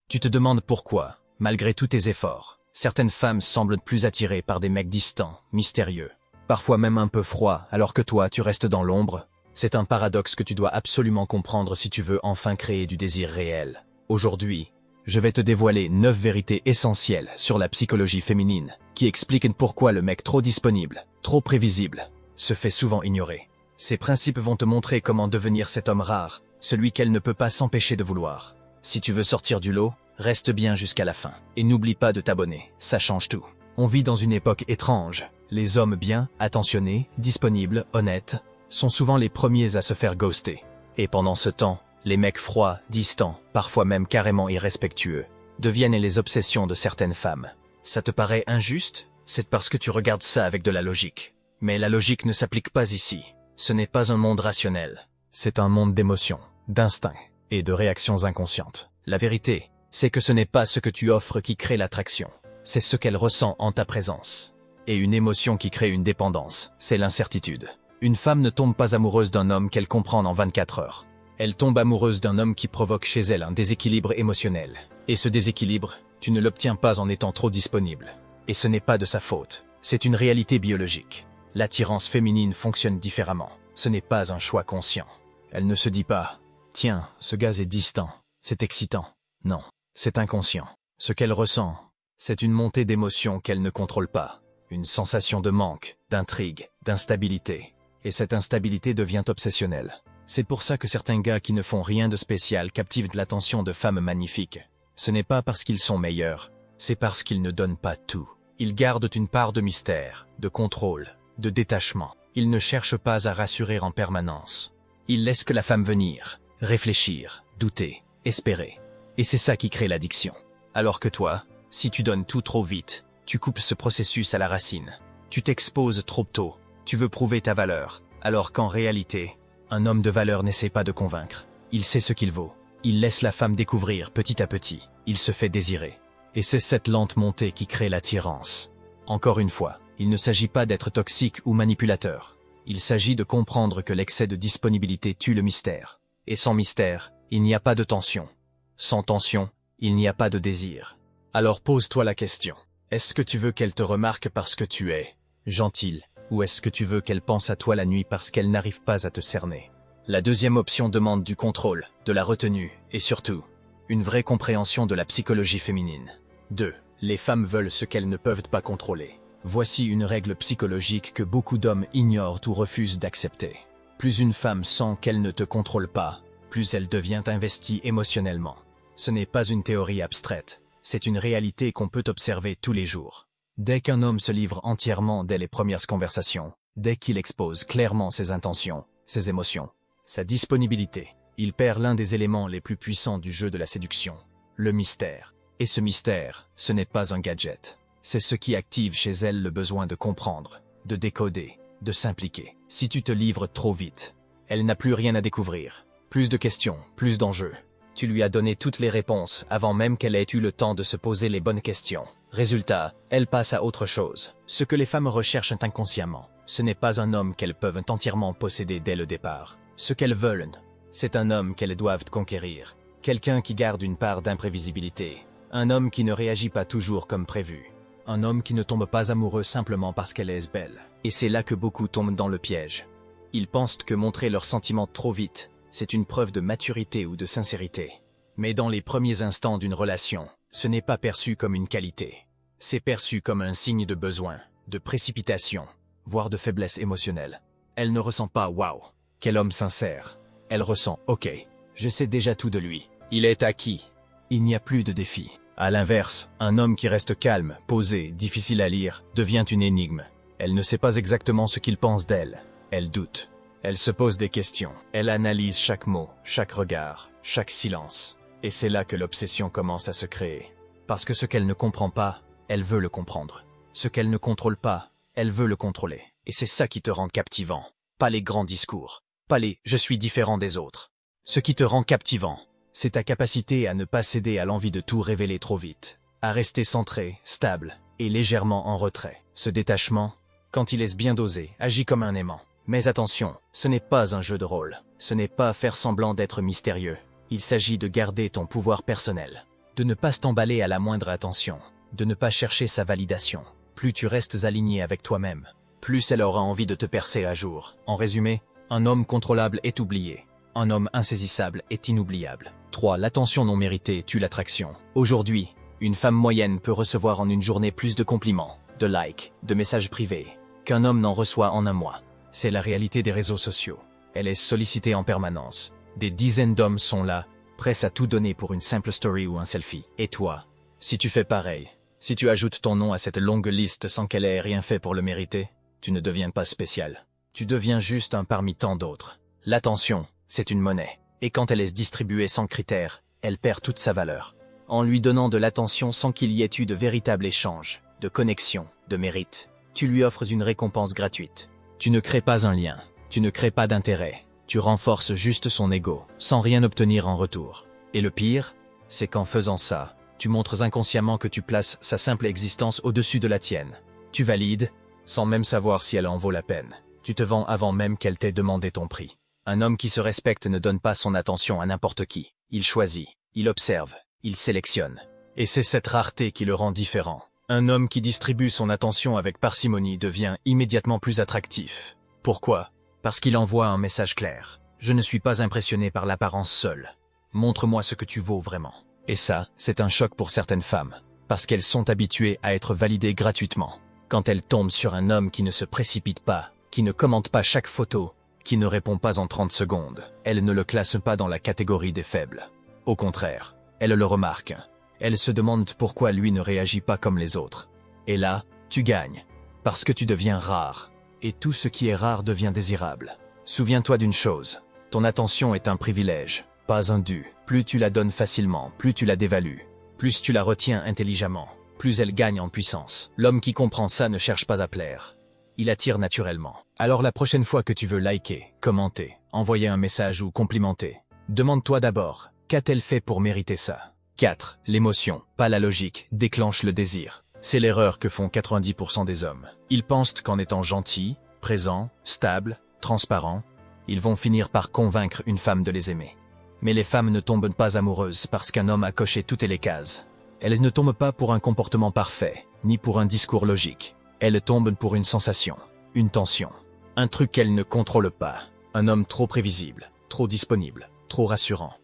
Tu te demandes pourquoi, malgré tous tes efforts, certaines femmes semblent plus attirées par des mecs distants, mystérieux, parfois même un peu froids, alors que toi, tu restes dans l'ombre. C'est un paradoxe que tu dois absolument comprendre si tu veux enfin créer du désir réel. Aujourd'hui, je vais te dévoiler 9 vérités essentielles sur la psychologie féminine, qui expliquent pourquoi le mec trop disponible, trop prévisible, se fait souvent ignorer. Ces principes vont te montrer comment devenir cet homme rare, celui qu'elle ne peut pas s'empêcher de vouloir. Si tu veux sortir du lot, reste bien jusqu'à la fin. Et n'oublie pas de t'abonner, ça change tout. On vit dans une époque étrange. Les hommes bien, attentionnés, disponibles, honnêtes, sont souvent les premiers à se faire ghoster. Et pendant ce temps, les mecs froids, distants, parfois même carrément irrespectueux, deviennent les obsessions de certaines femmes. Ça te paraît injuste? C'est parce que tu regardes ça avec de la logique. Mais la logique ne s'applique pas ici. Ce n'est pas un monde rationnel. C'est un monde d'émotions, d'instincts et de réactions inconscientes. La vérité, c'est que ce n'est pas ce que tu offres qui crée l'attraction. C'est ce qu'elle ressent en ta présence. Et une émotion qui crée une dépendance, c'est l'incertitude. Une femme ne tombe pas amoureuse d'un homme qu'elle comprend en 24 heures. Elle tombe amoureuse d'un homme qui provoque chez elle un déséquilibre émotionnel. Et ce déséquilibre, tu ne l'obtiens pas en étant trop disponible. Et ce n'est pas de sa faute. C'est une réalité biologique. L'attirance féminine fonctionne différemment. Ce n'est pas un choix conscient. Elle ne se dit pas « Tiens, ce gaz est distant, c'est excitant ». Non, c'est inconscient. Ce qu'elle ressent, c'est une montée d'émotions qu'elle ne contrôle pas. Une sensation de manque, d'intrigue, d'instabilité. Et cette instabilité devient obsessionnelle. C'est pour ça que certains gars qui ne font rien de spécial captivent l'attention de femmes magnifiques. Ce n'est pas parce qu'ils sont meilleurs, c'est parce qu'ils ne donnent pas tout. Ils gardent une part de mystère, de contrôle, de détachement. Ils ne cherchent pas à rassurer en permanence. Ils laissent que la femme venir, réfléchir, douter, espérer. Et c'est ça qui crée l'addiction. Alors que toi, si tu donnes tout trop vite, tu coupes ce processus à la racine. Tu t'exposes trop tôt, tu veux prouver ta valeur, alors qu'en réalité, un homme de valeur n'essaie pas de convaincre. Il sait ce qu'il vaut. Il laisse la femme découvrir petit à petit. Il se fait désirer. Et c'est cette lente montée qui crée l'attirance. Encore une fois, il ne s'agit pas d'être toxique ou manipulateur. Il s'agit de comprendre que l'excès de disponibilité tue le mystère. Et sans mystère, il n'y a pas de tension. Sans tension, il n'y a pas de désir. Alors pose-toi la question. Est-ce que tu veux qu'elle te remarque parce que tu es gentil, ou est-ce que tu veux qu'elle pense à toi la nuit parce qu'elle n'arrive pas à te cerner? La deuxième option demande du contrôle, de la retenue, et surtout, une vraie compréhension de la psychologie féminine. 2. Les femmes veulent ce qu'elles ne peuvent pas contrôler. Voici une règle psychologique que beaucoup d'hommes ignorent ou refusent d'accepter. Plus une femme sent qu'elle ne te contrôle pas, plus elle devient investie émotionnellement. Ce n'est pas une théorie abstraite, c'est une réalité qu'on peut observer tous les jours. Dès qu'un homme se livre entièrement dès les premières conversations, dès qu'il expose clairement ses intentions, ses émotions, sa disponibilité, il perd l'un des éléments les plus puissants du jeu de la séduction, le mystère. Et ce mystère, ce n'est pas un gadget. C'est ce qui active chez elle le besoin de comprendre, de décoder, de s'impliquer. Si tu te livres trop vite, elle n'a plus rien à découvrir. Plus de questions, plus d'enjeux. Tu lui as donné toutes les réponses avant même qu'elle ait eu le temps de se poser les bonnes questions. Résultat, elle passe à autre chose. Ce que les femmes recherchent inconsciemment, ce n'est pas un homme qu'elles peuvent entièrement posséder dès le départ. Ce qu'elles veulent, c'est un homme qu'elles doivent conquérir. Quelqu'un qui garde une part d'imprévisibilité. Un homme qui ne réagit pas toujours comme prévu. Un homme qui ne tombe pas amoureux simplement parce qu'elle est belle. Et c'est là que beaucoup tombent dans le piège. Ils pensent que montrer leurs sentiments trop vite, c'est une preuve de maturité ou de sincérité. Mais dans les premiers instants d'une relation, ce n'est pas perçu comme une qualité. C'est perçu comme un signe de besoin, de précipitation, voire de faiblesse émotionnelle. Elle ne ressent pas « Waouh, quel homme sincère ». Elle ressent « Ok, je sais déjà tout de lui. Il est acquis. Il n'y a plus de défi ». À l'inverse, un homme qui reste calme, posé, difficile à lire, devient une énigme. Elle ne sait pas exactement ce qu'il pense d'elle. Elle doute. Elle se pose des questions. Elle analyse chaque mot, chaque regard, chaque silence. Et c'est là que l'obsession commence à se créer. Parce que ce qu'elle ne comprend pas, elle veut le comprendre. Ce qu'elle ne contrôle pas, elle veut le contrôler. Et c'est ça qui te rend captivant. Pas les grands discours. Pas les « je suis différent des autres ». Ce qui te rend captivant, c'est ta capacité à ne pas céder à l'envie de tout révéler trop vite. À rester centré, stable et légèrement en retrait. Ce détachement, quand il est bien dosé, agit comme un aimant. Mais attention, ce n'est pas un jeu de rôle. Ce n'est pas faire semblant d'être mystérieux. Il s'agit de garder ton pouvoir personnel, de ne pas t'emballer à la moindre attention, de ne pas chercher sa validation. Plus tu restes aligné avec toi-même, plus elle aura envie de te percer à jour. En résumé, un homme contrôlable est oublié. Un homme insaisissable est inoubliable. 3. L'attention non méritée tue l'attraction. Aujourd'hui, une femme moyenne peut recevoir en une journée plus de compliments, de likes, de messages privés, qu'un homme n'en reçoit en un mois. C'est la réalité des réseaux sociaux. Elle est sollicitée en permanence. Des dizaines d'hommes sont là, prêts à tout donner pour une simple story ou un selfie. Et toi, si tu fais pareil, si tu ajoutes ton nom à cette longue liste sans qu'elle ait rien fait pour le mériter, tu ne deviens pas spécial. Tu deviens juste un parmi tant d'autres. L'attention, c'est une monnaie. Et quand elle est distribuée sans critères, elle perd toute sa valeur. En lui donnant de l'attention sans qu'il y ait eu de véritable échange, de connexion, de mérite, tu lui offres une récompense gratuite. Tu ne crées pas un lien, tu ne crées pas d'intérêt, tu renforces juste son ego, sans rien obtenir en retour. Et le pire, c'est qu'en faisant ça, tu montres inconsciemment que tu places sa simple existence au-dessus de la tienne. Tu valides, sans même savoir si elle en vaut la peine. Tu te vends avant même qu'elle t'ait demandé ton prix. Un homme qui se respecte ne donne pas son attention à n'importe qui. Il choisit, il observe, il sélectionne. Et c'est cette rareté qui le rend différent. Un homme qui distribue son attention avec parcimonie devient immédiatement plus attractif. Pourquoi? Parce qu'il envoie un message clair. Je ne suis pas impressionné par l'apparence seule. Montre-moi ce que tu vaux vraiment. Et ça, c'est un choc pour certaines femmes, parce qu'elles sont habituées à être validées gratuitement. Quand elles tombent sur un homme qui ne se précipite pas, qui ne commente pas chaque photo, qui ne répond pas en 30 secondes, elles ne le classent pas dans la catégorie des faibles. Au contraire, elles le remarquent. Elles se demandent pourquoi lui ne réagit pas comme les autres. Et là, tu gagnes, parce que tu deviens rare. Et tout ce qui est rare devient désirable. Souviens-toi d'une chose, ton attention est un privilège, pas un dû. Plus tu la donnes facilement, plus tu la dévalues. Plus tu la retiens intelligemment, plus elle gagne en puissance. L'homme qui comprend ça ne cherche pas à plaire. Il attire naturellement. Alors la prochaine fois que tu veux liker, commenter, envoyer un message ou complimenter, demande-toi d'abord, qu'a-t-elle fait pour mériter ça? 4. L'émotion, pas la logique, déclenche le désir. C'est l'erreur que font 90% des hommes. Ils pensent qu'en étant gentils, présents, stables, transparents, ils vont finir par convaincre une femme de les aimer. Mais les femmes ne tombent pas amoureuses parce qu'un homme a coché toutes les cases. Elles ne tombent pas pour un comportement parfait, ni pour un discours logique. Elles tombent pour une sensation, une tension, un truc qu'elles ne contrôlent pas. Un homme trop prévisible, trop disponible, trop rassurant.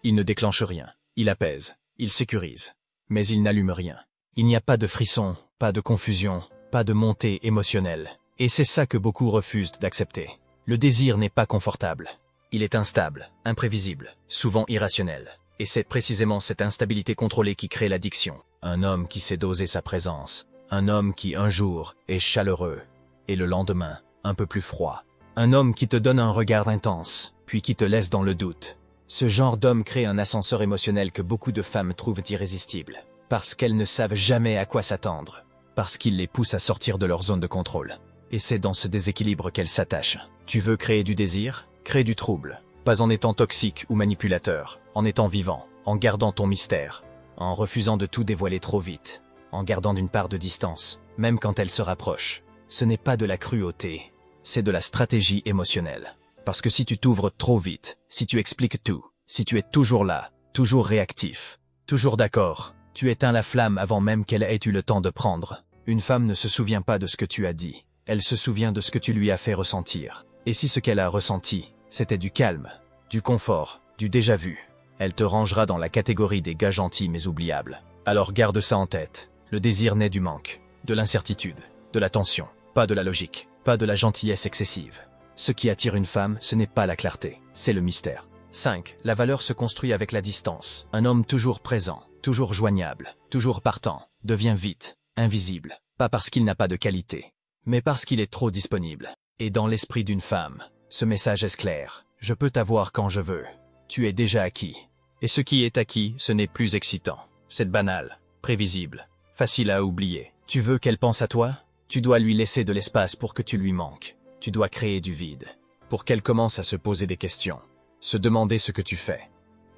Il ne déclenche rien, il apaise, il sécurise, mais il n'allume rien. Il n'y a pas de frisson, pas de confusion, pas de montée émotionnelle. Et c'est ça que beaucoup refusent d'accepter. Le désir n'est pas confortable. Il est instable, imprévisible, souvent irrationnel. Et c'est précisément cette instabilité contrôlée qui crée l'addiction. Un homme qui sait doser sa présence. Un homme qui un jour est chaleureux et le lendemain un peu plus froid. Un homme qui te donne un regard intense, puis qui te laisse dans le doute. Ce genre d'homme crée un ascenseur émotionnel que beaucoup de femmes trouvent irrésistible. Parce qu'elles ne savent jamais à quoi s'attendre. Parce qu'il les pousse à sortir de leur zone de contrôle. Et c'est dans ce déséquilibre qu'elles s'attachent. Tu veux créer du désir? Crée du trouble. Pas en étant toxique ou manipulateur, en étant vivant, en gardant ton mystère, en refusant de tout dévoiler trop vite, en gardant une part de distance, même quand elle se rapproche. Ce n'est pas de la cruauté, c'est de la stratégie émotionnelle. Parce que si tu t'ouvres trop vite, si tu expliques tout, si tu es toujours là, toujours réactif, toujours d'accord, tu éteins la flamme avant même qu'elle ait eu le temps de prendre. Une femme ne se souvient pas de ce que tu as dit, elle se souvient de ce que tu lui as fait ressentir. Et si ce qu'elle a ressenti, c'était du calme, du confort, du déjà-vu, elle te rangera dans la catégorie des gars gentils mais oubliables. Alors garde ça en tête, le désir naît du manque, de l'incertitude, de la tension, pas de la logique, pas de la gentillesse excessive. Ce qui attire une femme, ce n'est pas la clarté, c'est le mystère. 5. La valeur se construit avec la distance. Un homme toujours présent, toujours joignable, toujours partant, devient vite invisible, pas parce qu'il n'a pas de qualité, mais parce qu'il est trop disponible. Et dans l'esprit d'une femme, ce message est clair. Je peux t'avoir quand je veux. Tu es déjà acquis. Et ce qui est acquis, ce n'est plus excitant. C'est banal, prévisible, facile à oublier. Tu veux qu'elle pense à toi? Tu dois lui laisser de l'espace pour que tu lui manques. Tu dois créer du vide, pour qu'elle commence à se poser des questions, se demander ce que tu fais,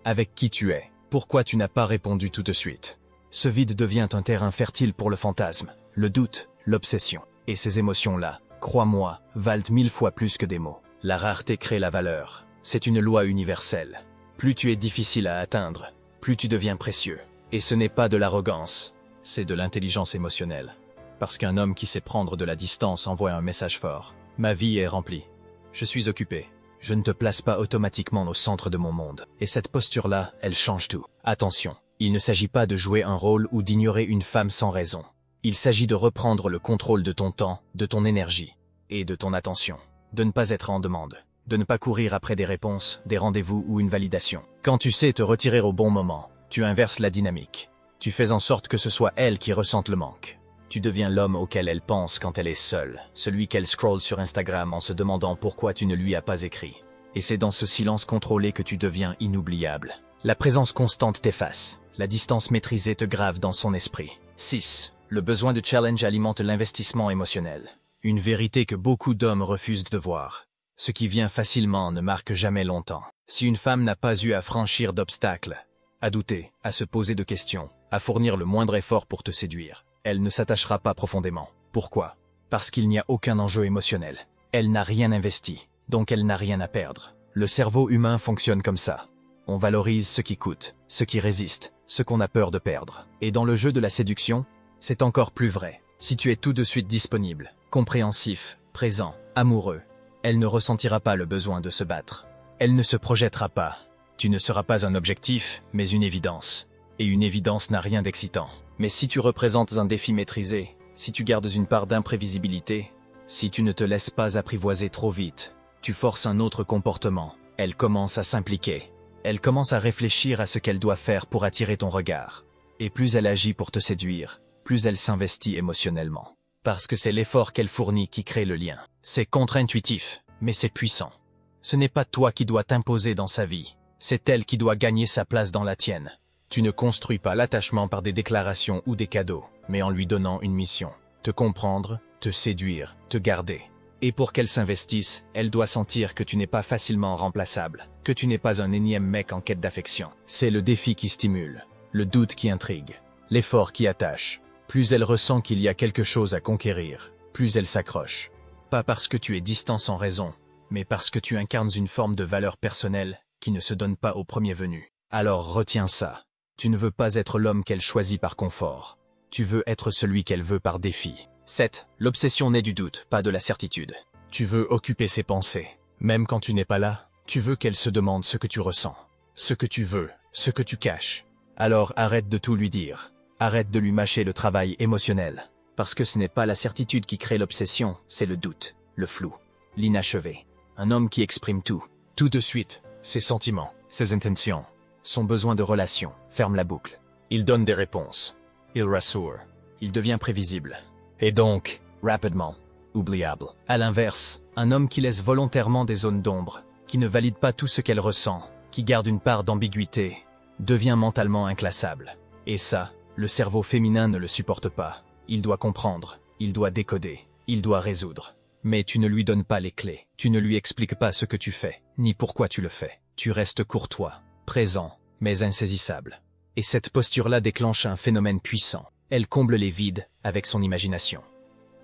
avec qui tu es, pourquoi tu n'as pas répondu tout de suite. Ce vide devient un terrain fertile pour le fantasme, le doute, l'obsession. Et ces émotions-là, crois-moi, valent 1000 fois plus que des mots. La rareté crée la valeur. C'est une loi universelle. Plus tu es difficile à atteindre, plus tu deviens précieux. Et ce n'est pas de l'arrogance, c'est de l'intelligence émotionnelle. Parce qu'un homme qui sait prendre de la distance envoie un message fort. Ma vie est remplie. Je suis occupé. Je ne te place pas automatiquement au centre de mon monde. Et cette posture-là, elle change tout. Attention, il ne s'agit pas de jouer un rôle ou d'ignorer une femme sans raison. Il s'agit de reprendre le contrôle de ton temps, de ton énergie et de ton attention. De ne pas être en demande. De ne pas courir après des réponses, des rendez-vous ou une validation. Quand tu sais te retirer au bon moment, tu inverses la dynamique. Tu fais en sorte que ce soit elle qui ressente le manque. Tu deviens l'homme auquel elle pense quand elle est seule, celui qu'elle scrolle sur Instagram en se demandant pourquoi tu ne lui as pas écrit. Et c'est dans ce silence contrôlé que tu deviens inoubliable. La présence constante t'efface, la distance maîtrisée te grave dans son esprit. 6. Le besoin de challenge alimente l'investissement émotionnel. Une vérité que beaucoup d'hommes refusent de voir. Ce qui vient facilement ne marque jamais longtemps. Si une femme n'a pas eu à franchir d'obstacles, à douter, à se poser de questions, à fournir le moindre effort pour te séduire, elle ne s'attachera pas profondément. Pourquoi? Parce qu'il n'y a aucun enjeu émotionnel. Elle n'a rien investi, donc elle n'a rien à perdre. Le cerveau humain fonctionne comme ça. On valorise ce qui coûte, ce qui résiste, ce qu'on a peur de perdre. Et dans le jeu de la séduction, c'est encore plus vrai. Si tu es tout de suite disponible, compréhensif, présent, amoureux, elle ne ressentira pas le besoin de se battre. Elle ne se projettera pas. Tu ne seras pas un objectif, mais une évidence. Et une évidence n'a rien d'excitant. Mais si tu représentes un défi maîtrisé, si tu gardes une part d'imprévisibilité, si tu ne te laisses pas apprivoiser trop vite, tu forces un autre comportement. Elle commence à s'impliquer. Elle commence à réfléchir à ce qu'elle doit faire pour attirer ton regard. Et plus elle agit pour te séduire, plus elle s'investit émotionnellement. Parce que c'est l'effort qu'elle fournit qui crée le lien. C'est contre-intuitif, mais c'est puissant. Ce n'est pas toi qui dois t'imposer dans sa vie, c'est elle qui doit gagner sa place dans la tienne. Tu ne construis pas l'attachement par des déclarations ou des cadeaux, mais en lui donnant une mission. Te comprendre, te séduire, te garder. Et pour qu'elle s'investisse, elle doit sentir que tu n'es pas facilement remplaçable, que tu n'es pas un énième mec en quête d'affection. C'est le défi qui stimule, le doute qui intrigue, l'effort qui attache. Plus elle ressent qu'il y a quelque chose à conquérir, plus elle s'accroche. Pas parce que tu es distant sans raison, mais parce que tu incarnes une forme de valeur personnelle qui ne se donne pas au premier venu. Alors retiens ça. Tu ne veux pas être l'homme qu'elle choisit par confort. Tu veux être celui qu'elle veut par défi. 7. L'obsession naît du doute, pas de la certitude. Tu veux occuper ses pensées. Même quand tu n'es pas là, tu veux qu'elle se demande ce que tu ressens, ce que tu veux, ce que tu caches. Alors arrête de tout lui dire. Arrête de lui mâcher le travail émotionnel. Parce que ce n'est pas la certitude qui crée l'obsession, c'est le doute, le flou, l'inachevé. Un homme qui exprime tout de suite, ses sentiments, ses intentions, son besoin de relation, ferme la boucle. Il donne des réponses. Il rassure. Il devient prévisible. Et donc, rapidement, oubliable. À l'inverse, un homme qui laisse volontairement des zones d'ombre, qui ne valide pas tout ce qu'elle ressent, qui garde une part d'ambiguïté, devient mentalement inclassable. Et ça, le cerveau féminin ne le supporte pas. Il doit comprendre, il doit décoder, il doit résoudre. Mais tu ne lui donnes pas les clés. Tu ne lui expliques pas ce que tu fais, ni pourquoi tu le fais. Tu restes courtois, présent, mais insaisissable. Et cette posture-là déclenche un phénomène puissant. Elle comble les vides avec son imagination.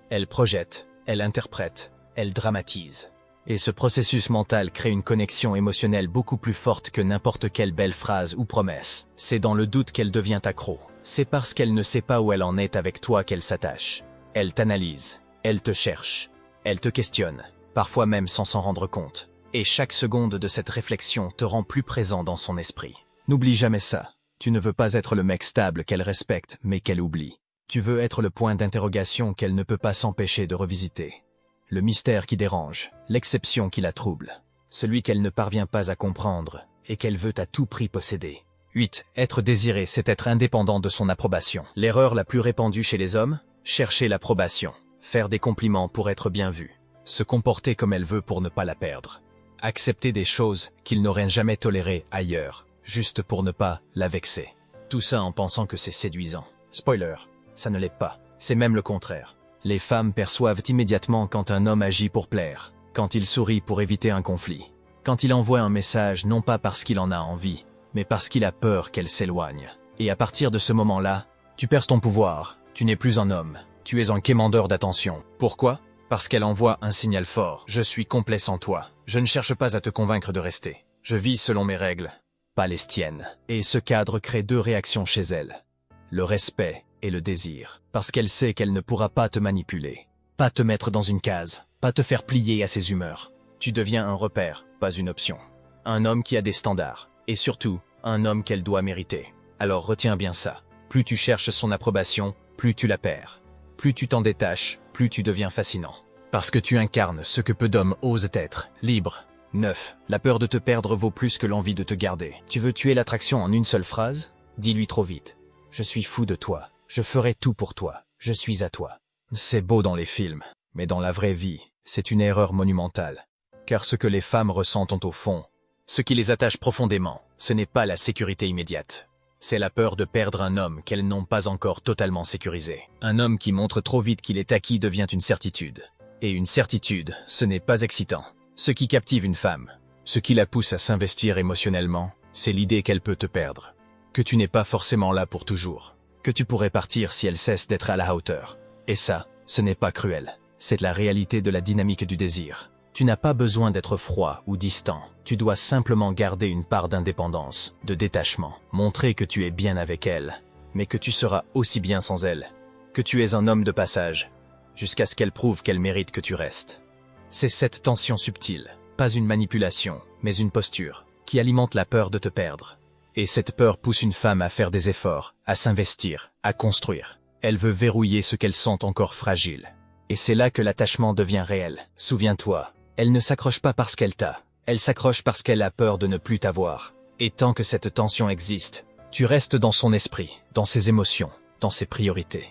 Elle projette, elle interprète, elle dramatise. Et ce processus mental crée une connexion émotionnelle beaucoup plus forte que n'importe quelle belle phrase ou promesse. C'est dans le doute qu'elle devient accro. C'est parce qu'elle ne sait pas où elle en est avec toi qu'elle s'attache. Elle t'analyse, elle te cherche, elle te questionne, parfois même sans s'en rendre compte. Et chaque seconde de cette réflexion te rend plus présent dans son esprit. N'oublie jamais ça. Tu ne veux pas être le mec stable qu'elle respecte, mais qu'elle oublie. Tu veux être le point d'interrogation qu'elle ne peut pas s'empêcher de revisiter. Le mystère qui dérange, l'exception qui la trouble. Celui qu'elle ne parvient pas à comprendre et qu'elle veut à tout prix posséder. 8. Être désiré, c'est être indépendant de son approbation. L'erreur la plus répandue chez les hommes? Chercher l'approbation. Faire des compliments pour être bien vu. Se comporter comme elle veut pour ne pas la perdre. Accepter des choses qu'ils n'auraient jamais tolérées ailleurs, juste pour ne pas la vexer. Tout ça en pensant que c'est séduisant. Spoiler, ça ne l'est pas. C'est même le contraire. Les femmes perçoivent immédiatement quand un homme agit pour plaire, quand il sourit pour éviter un conflit, quand il envoie un message non pas parce qu'il en a envie, mais parce qu'il a peur qu'elle s'éloigne. Et à partir de ce moment-là, tu perds ton pouvoir, tu n'es plus un homme, tu es un quémandeur d'attention. Pourquoi? Parce qu'elle envoie un signal fort. Je suis complet sans toi. Je ne cherche pas à te convaincre de rester. Je vis selon mes règles. pas les tiennes. Et ce cadre crée deux réactions chez elle. Le respect et le désir. Parce qu'elle sait qu'elle ne pourra pas te manipuler. Pas te mettre dans une case. Pas te faire plier à ses humeurs. Tu deviens un repère, pas une option. Un homme qui a des standards. Et surtout, un homme qu'elle doit mériter. Alors retiens bien ça. Plus tu cherches son approbation, plus tu la perds. Plus tu t'en détaches, plus tu deviens fascinant. Parce que tu incarnes ce que peu d'hommes osent être, libre. 9. La peur de te perdre vaut plus que l'envie de te garder. Tu veux tuer l'attraction en une seule phrase? Dis-lui trop vite. Je suis fou de toi. Je ferai tout pour toi. Je suis à toi. C'est beau dans les films, mais dans la vraie vie, c'est une erreur monumentale. Car ce que les femmes ressentent au fond, ce qui les attache profondément, ce n'est pas la sécurité immédiate. C'est la peur de perdre un homme qu'elles n'ont pas encore totalement sécurisé. Un homme qui montre trop vite qu'il est acquis devient une certitude. Et une certitude, ce n'est pas excitant. Ce qui captive une femme, ce qui la pousse à s'investir émotionnellement, c'est l'idée qu'elle peut te perdre. Que tu n'es pas forcément là pour toujours. Que tu pourrais partir si elle cesse d'être à la hauteur. Et ça, ce n'est pas cruel. C'est la réalité de la dynamique du désir. Tu n'as pas besoin d'être froid ou distant. Tu dois simplement garder une part d'indépendance, de détachement. Montrer que tu es bien avec elle, mais que tu seras aussi bien sans elle. Que tu es un homme de passage, jusqu'à ce qu'elle prouve qu'elle mérite que tu restes. C'est cette tension subtile, pas une manipulation, mais une posture, qui alimente la peur de te perdre. Et cette peur pousse une femme à faire des efforts, à s'investir, à construire. Elle veut verrouiller ce qu'elle sent encore fragile. Et c'est là que l'attachement devient réel. Souviens-toi, elle ne s'accroche pas parce qu'elle t'a. Elle s'accroche parce qu'elle a peur de ne plus t'avoir. Et tant que cette tension existe, tu restes dans son esprit, dans ses émotions, dans ses priorités.